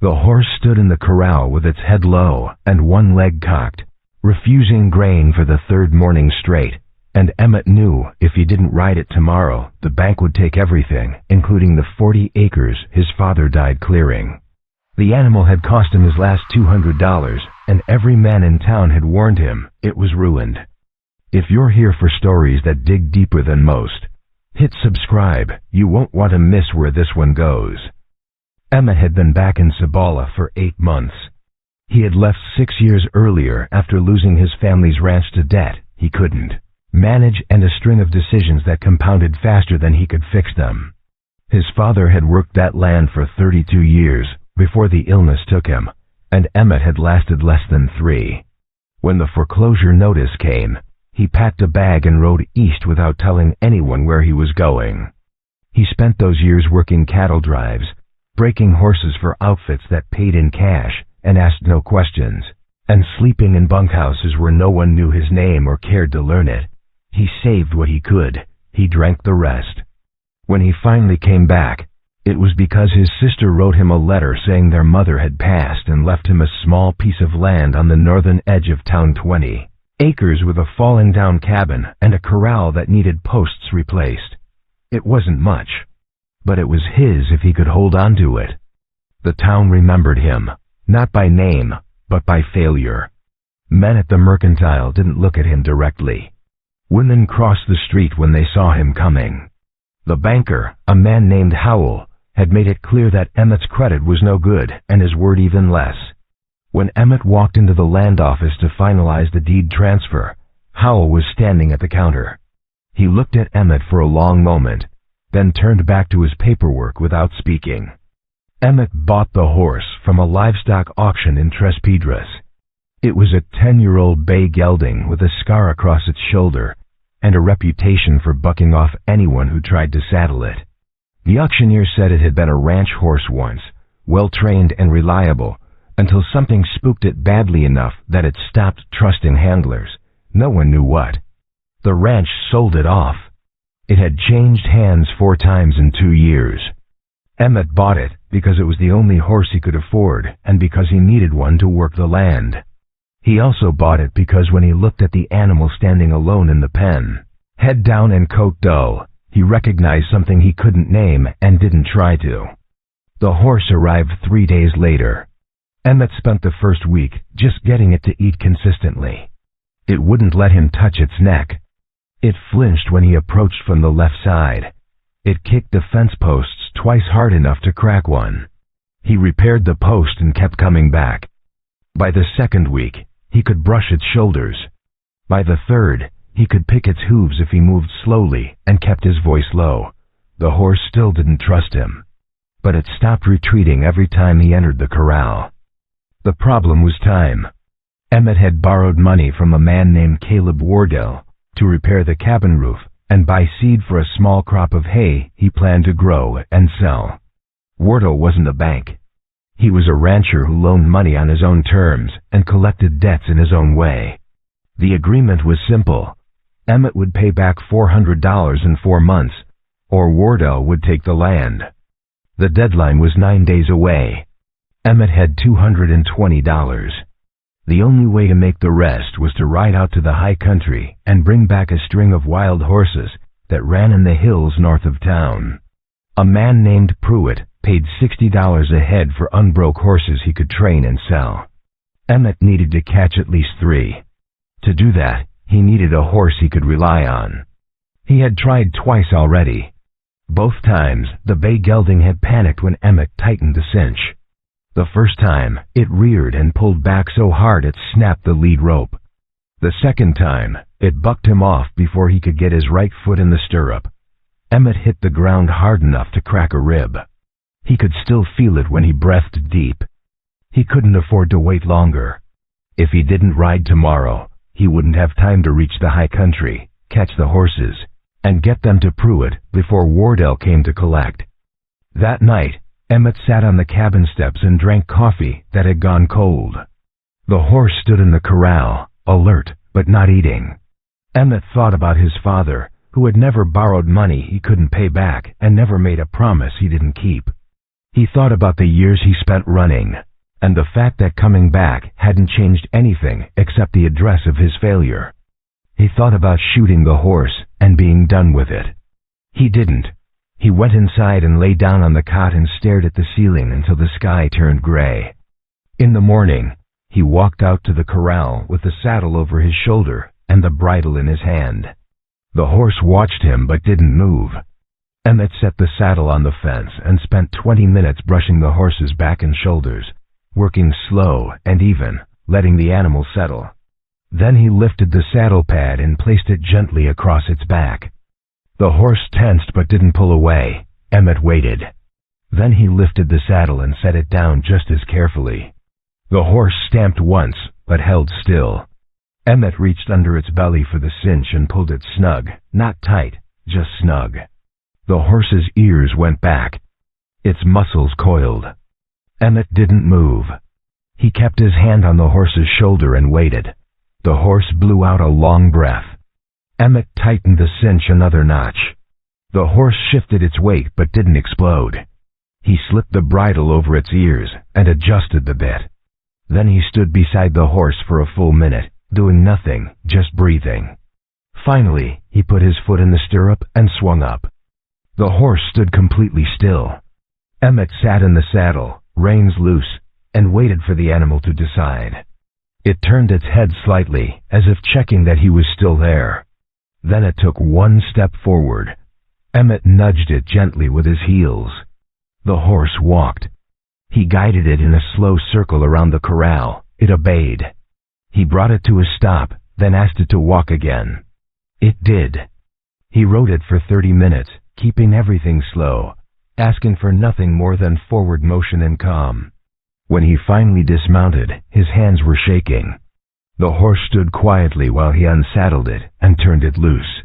The horse stood in the corral with its head low and one leg cocked, refusing grain for the third morning straight, and Emmett knew if he didn't ride it tomorrow, the bank would take everything, including the 40 acres his father died clearing. The animal had cost him his last $200, and every man in town had warned him it was ruined. If you're here for stories that dig deeper than most, hit subscribe. You won't want to miss where this one goes. Emmett had been back in Cibola for 8 months. He had left 6 years earlier after losing his family's ranch to debt he couldn't manage and a string of decisions that compounded faster than he could fix them. His father had worked that land for 32 years before the illness took him, and Emmett had lasted less than 3. When the foreclosure notice came, he packed a bag and rode east without telling anyone where he was going. He spent those years working cattle drives, breaking horses for outfits that paid in cash and asked no questions, and sleeping in bunkhouses where no one knew his name or cared to learn it. He saved what he could. He drank the rest. When he finally came back, it was because his sister wrote him a letter saying their mother had passed and left him a small piece of land on the northern edge of town, 20 acres with a fallen down cabin and a corral that needed posts replaced. It wasn't much, but it was his if he could hold on to it. The town remembered him, not by name, but by failure. Men at the mercantile didn't look at him directly. Women crossed the street when they saw him coming. The banker, a man named Howell, had made it clear that Emmett's credit was no good and his word even less. When Emmett walked into the land office to finalize the deed transfer, Howell was standing at the counter. He looked at Emmett for a long moment, then turned back to his paperwork without speaking. Emmett bought the horse from a livestock auction in Tres Piedras. It was a 10-year-old bay gelding with a scar across its shoulder and a reputation for bucking off anyone who tried to saddle it. The auctioneer said it had been a ranch horse once, well-trained and reliable, until something spooked it badly enough that it stopped trusting handlers. No one knew what. The ranch sold it off. It had changed hands 4 times in 2 years. Emmett bought it because it was the only horse he could afford and because he needed one to work the land. He also bought it because when he looked at the animal standing alone in the pen, head down and coat dull, he recognized something he couldn't name and didn't try to. The horse arrived 3 days later. Emmett spent the first week just getting it to eat consistently. It wouldn't let him touch its neck. It flinched when he approached from the left side. It kicked the fence posts twice hard enough to crack one. He repaired the post and kept coming back. By the second week, he could brush its shoulders. By the third, he could pick its hooves if he moved slowly and kept his voice low. The horse still didn't trust him, but it stopped retreating every time he entered the corral. The problem was time. Emmett had borrowed money from a man named Caleb Wardell to repair the cabin roof and buy seed for a small crop of hay he planned to grow and sell. Wardell wasn't a bank. He was a rancher who loaned money on his own terms and collected debts in his own way. The agreement was simple. Emmett would pay back $400 in 4 months, or Wardell would take the land. The deadline was 9 days away. Emmett had $220. The only way to make the rest was to ride out to the high country and bring back a string of wild horses that ran in the hills north of town. A man named Pruitt paid $60 a head for unbroke horses he could train and sell. Emmett needed to catch at least 3. To do that, he needed a horse he could rely on. He had tried twice already. Both times, the bay gelding had panicked when Emmett tightened the cinch. The first time, it reared and pulled back so hard it snapped the lead rope. The second time, it bucked him off before he could get his right foot in the stirrup. Emmett hit the ground hard enough to crack a rib. He could still feel it when he breathed deep. He couldn't afford to wait longer. If he didn't ride tomorrow, he wouldn't have time to reach the high country, catch the horses, and get them to Pruitt before Wardell came to collect. That night, Emmett sat on the cabin steps and drank coffee that had gone cold. The horse stood in the corral, alert but not eating. Emmett thought about his father, who had never borrowed money he couldn't pay back and never made a promise he didn't keep. He thought about the years he spent running, and the fact that coming back hadn't changed anything except the address of his failure. He thought about shooting the horse and being done with it. He didn't. He went inside and lay down on the cot and stared at the ceiling until the sky turned gray. In the morning, he walked out to the corral with the saddle over his shoulder and the bridle in his hand. The horse watched him but didn't move. Emmett set the saddle on the fence and spent 20 minutes brushing the horse's back and shoulders, working slow and even, letting the animal settle. Then he lifted the saddle pad and placed it gently across its back. The horse tensed but didn't pull away. Emmett waited. Then he lifted the saddle and set it down just as carefully. The horse stamped once, but held still. Emmett reached under its belly for the cinch and pulled it snug, not tight, just snug. The horse's ears went back. Its muscles coiled. Emmett didn't move. He kept his hand on the horse's shoulder and waited. The horse blew out a long breath. Emmett tightened the cinch another notch. The horse shifted its weight but didn't explode. He slipped the bridle over its ears and adjusted the bit. Then he stood beside the horse for a full minute, doing nothing, just breathing. Finally, he put his foot in the stirrup and swung up. The horse stood completely still. Emmett sat in the saddle, reins loose, and waited for the animal to decide. It turned its head slightly, as if checking that he was still there. Then it took one step forward. Emmett nudged it gently with his heels. The horse walked. He guided it in a slow circle around the corral. It obeyed. He brought it to a stop, then asked it to walk again. It did. He rode it for 30 minutes, keeping everything slow, asking for nothing more than forward motion and calm. When he finally dismounted, his hands were shaking. The horse stood quietly while he unsaddled it and turned it loose.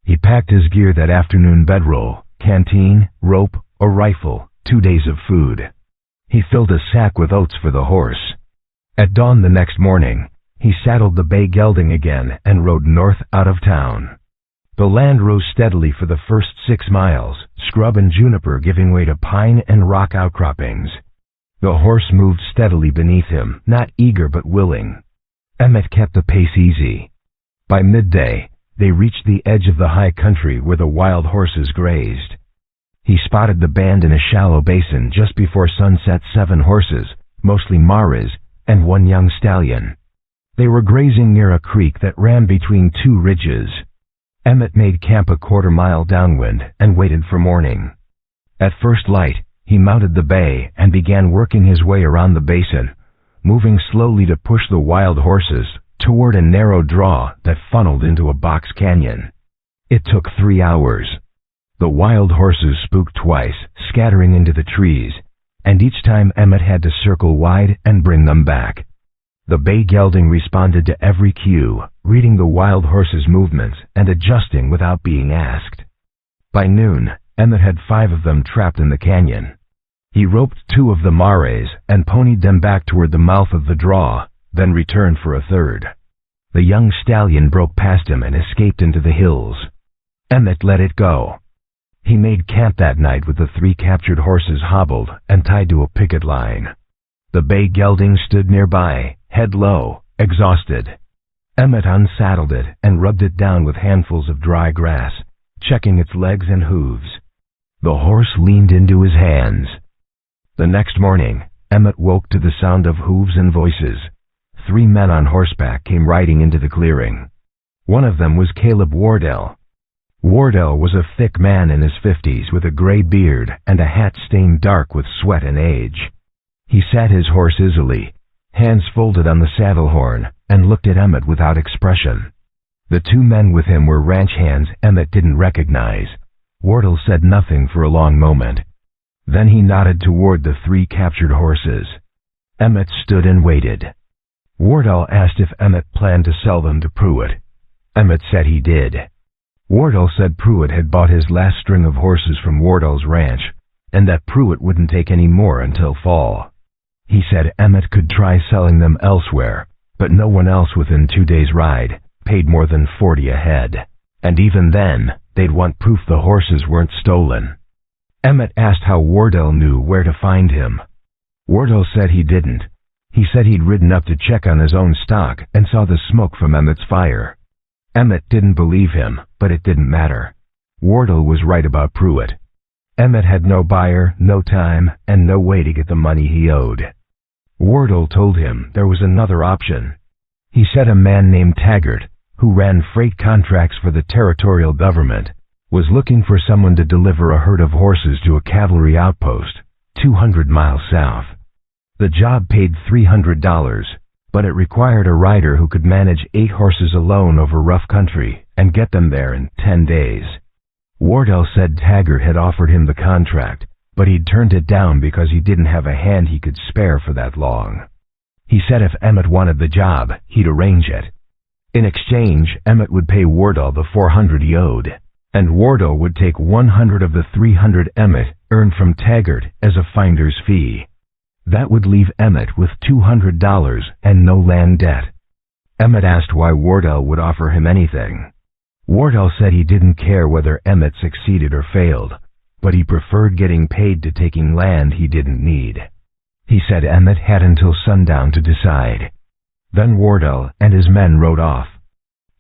He packed his gear that afternoon: bedroll, canteen, rope, a rifle, 2 days of food. He filled a sack with oats for the horse. At dawn the next morning, he saddled the bay gelding again and rode north out of town. The land rose steadily for the first 6 miles, scrub and juniper giving way to pine and rock outcroppings. The horse moved steadily beneath him, not eager but willing. Emmett kept the pace easy. By midday, they reached the edge of the high country where the wild horses grazed. He spotted the band in a shallow basin just before sunset: 7 horses, mostly mares, and 1 young stallion. They were grazing near a creek that ran between 2 ridges. Emmett made camp a quarter mile downwind and waited for morning. At first light, he mounted the bay and began working his way around the basin, moving slowly to push the wild horses toward a narrow draw that funneled into a box canyon. It took 3 hours. The wild horses spooked twice, scattering into the trees, and each time Emmett had to circle wide and bring them back. The bay gelding responded to every cue, reading the wild horses' movements and adjusting without being asked. By noon, Emmett had 5 of them trapped in the canyon. He roped 2 of the mares and ponied them back toward the mouth of the draw, then returned for a 3rd. The young stallion broke past him and escaped into the hills. Emmett let it go. He made camp that night with the 3 captured horses hobbled and tied to a picket line. The bay gelding stood nearby, head low, exhausted. Emmett unsaddled it and rubbed it down with handfuls of dry grass, checking its legs and hooves. The horse leaned into his hands. The next morning, Emmett woke to the sound of hooves and voices. 3 men on horseback came riding into the clearing. One of them was Caleb Wardell. Wardell was a thick man in his 50s with a gray beard and a hat stained dark with sweat and age. He sat his horse easily, hands folded on the saddle horn, and looked at Emmett without expression. The 2 men with him were ranch hands Emmett didn't recognize. Wardell said nothing for a long moment. Then he nodded toward the 3 captured horses. Emmett stood and waited. Wardell asked if Emmett planned to sell them to Pruitt. Emmett said he did. Wardell said Pruitt had bought his last string of horses from Wardell's ranch, and that Pruitt wouldn't take any more until fall. He said Emmett could try selling them elsewhere, but no one else within 2 days' ride paid more than $40 a head, and even then, they'd want proof the horses weren't stolen. Emmett asked how Wardell knew where to find him. Wardell said he didn't. He said he'd ridden up to check on his own stock and saw the smoke from Emmett's fire. Emmett didn't believe him, but it didn't matter. Wardell was right about Pruitt. Emmett had no buyer, no time, and no way to get the money he owed. Wardell told him there was another option. He said a man named Taggart, who ran freight contracts for the territorial government, was looking for someone to deliver a herd of horses to a cavalry outpost 200 miles south. The job paid $300, but it required a rider who could manage 8 horses alone over rough country and get them there in 10 days. Wardell said Taggart had offered him the contract, but he'd turned it down because he didn't have a hand he could spare for that long. He said if Emmett wanted the job, he'd arrange it. In exchange, Emmett would pay Wardell the $400 he owed, and Wardell would take 100 of the $300 Emmett earned from Taggart as a finder's fee. That would leave Emmett with $200 and no land debt. Emmett asked why Wardell would offer him anything. Wardell said he didn't care whether Emmett succeeded or failed, but he preferred getting paid to taking land he didn't need. He said Emmett had until sundown to decide. Then Wardell and his men rode off.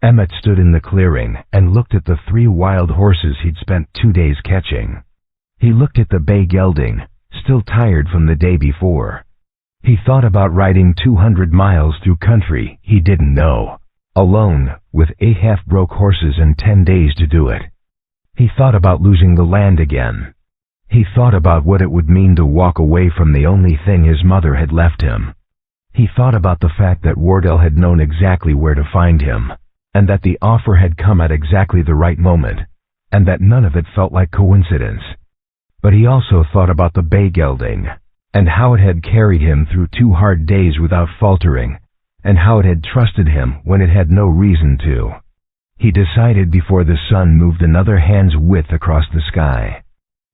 Emmett stood in the clearing and looked at the 3 wild horses he'd spent 2 days catching. He looked at the bay gelding, still tired from the day before. He thought about riding 200 miles through country he didn't know, alone, with 8 half-broke horses and 10 days to do it. He thought about losing the land again. He thought about what it would mean to walk away from the only thing his mother had left him. He thought about the fact that Wardell had known exactly where to find him, and that the offer had come at exactly the right moment, and that none of it felt like coincidence. But he also thought about the bay gelding, and how it had carried him through 2 hard days without faltering, and how it had trusted him when it had no reason to. He decided before the sun moved another hand's width across the sky.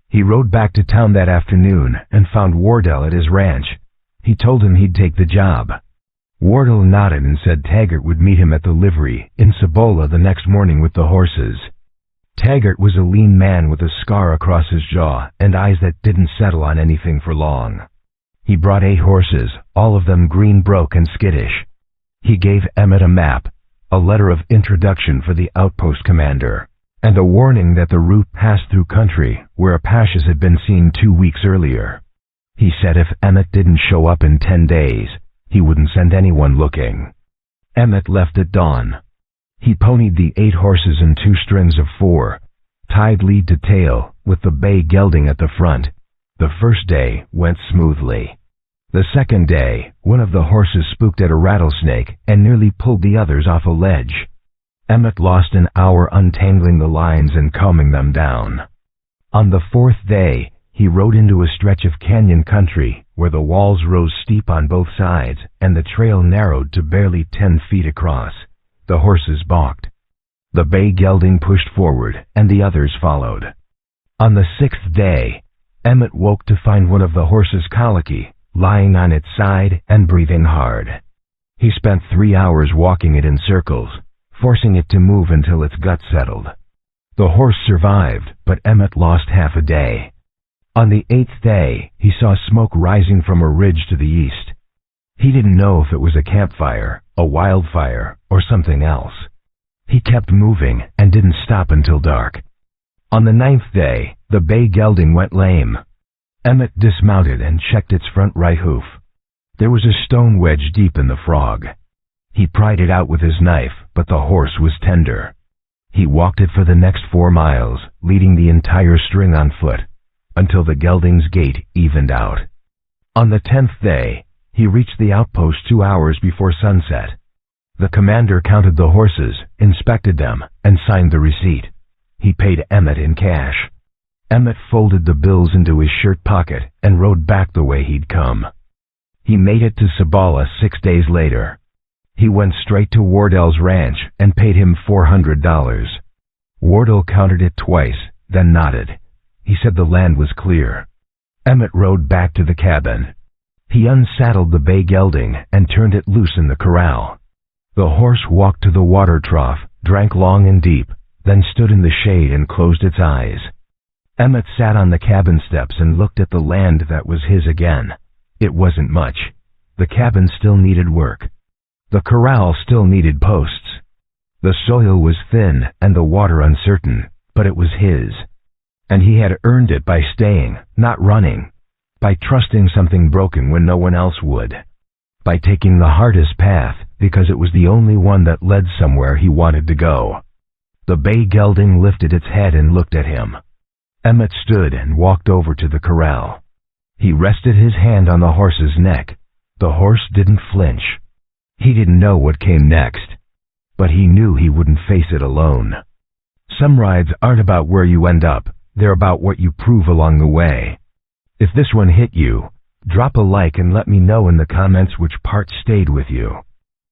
He rode back to town that afternoon and found Wardell at his ranch. He told him he'd take the job. Wardell nodded and said Taggart would meet him at the livery in Cibola the next morning with the horses. Taggart was a lean man with a scar across his jaw and eyes that didn't settle on anything for long. He brought 8 horses, all of them green-broke and skittish. He gave Emmett a map, a letter of introduction for the outpost commander, and a warning that the route passed through country where Apaches had been seen 2 weeks earlier. He said if Emmett didn't show up in 10 days, he wouldn't send anyone looking. Emmett left at dawn. He ponied the 8 horses in 2 strings of 4, tied lead to tail, with the bay gelding at the front. The first day went smoothly. The second day, one of the horses spooked at a rattlesnake and nearly pulled the others off a ledge. Emmett lost an hour untangling the lines and calming them down. On the 4th day, he rode into a stretch of canyon country where the walls rose steep on both sides and the trail narrowed to barely 10 feet across. The horses balked. The bay gelding pushed forward, and the others followed. On the 6th day, Emmett woke to find one of the horses colicky, lying on its side and breathing hard. He spent 3 hours walking it in circles, forcing it to move until its gut settled. The horse survived, but Emmett lost half a day. On the 8th day, he saw smoke rising from a ridge to the east. He didn't know if it was a campfire, a wildfire, or something else. He kept moving and didn't stop until dark. On the 9th day, the bay gelding went lame. Emmett dismounted and checked its front right hoof. There was a stone wedge deep in the frog. He pried it out with his knife, but the horse was tender. He walked it for the next 4 miles, leading the entire string on foot, until the gelding's gait evened out. On the 10th day, he reached the outpost 2 hours before sunset. The commander counted the horses, inspected them, and signed the receipt. He paid Emmett in cash. Emmett folded the bills into his shirt pocket and rode back the way he'd come. He made it to Cibola 6 days later. He went straight to Wardell's ranch and paid him $400. Wardell counted it twice, then nodded. He said the land was clear. Emmett rode back to the cabin. He unsaddled the bay gelding and turned it loose in the corral. The horse walked to the water trough, drank long and deep, then stood in the shade and closed its eyes. Emmett sat on the cabin steps and looked at the land that was his again. It wasn't much. The cabin still needed work. The corral still needed posts. The soil was thin and the water uncertain, but it was his. And he had earned it by staying, not running, by trusting something broken when no one else would, by taking the hardest path because it was the only one that led somewhere he wanted to go. The bay gelding lifted its head and looked at him. Emmett stood and walked over to the corral. He rested his hand on the horse's neck. The horse didn't flinch. He didn't know what came next, but he knew he wouldn't face it alone. Some rides aren't about where you end up, they're about what you prove along the way. If this one hit you, drop a like and let me know in the comments which part stayed with you.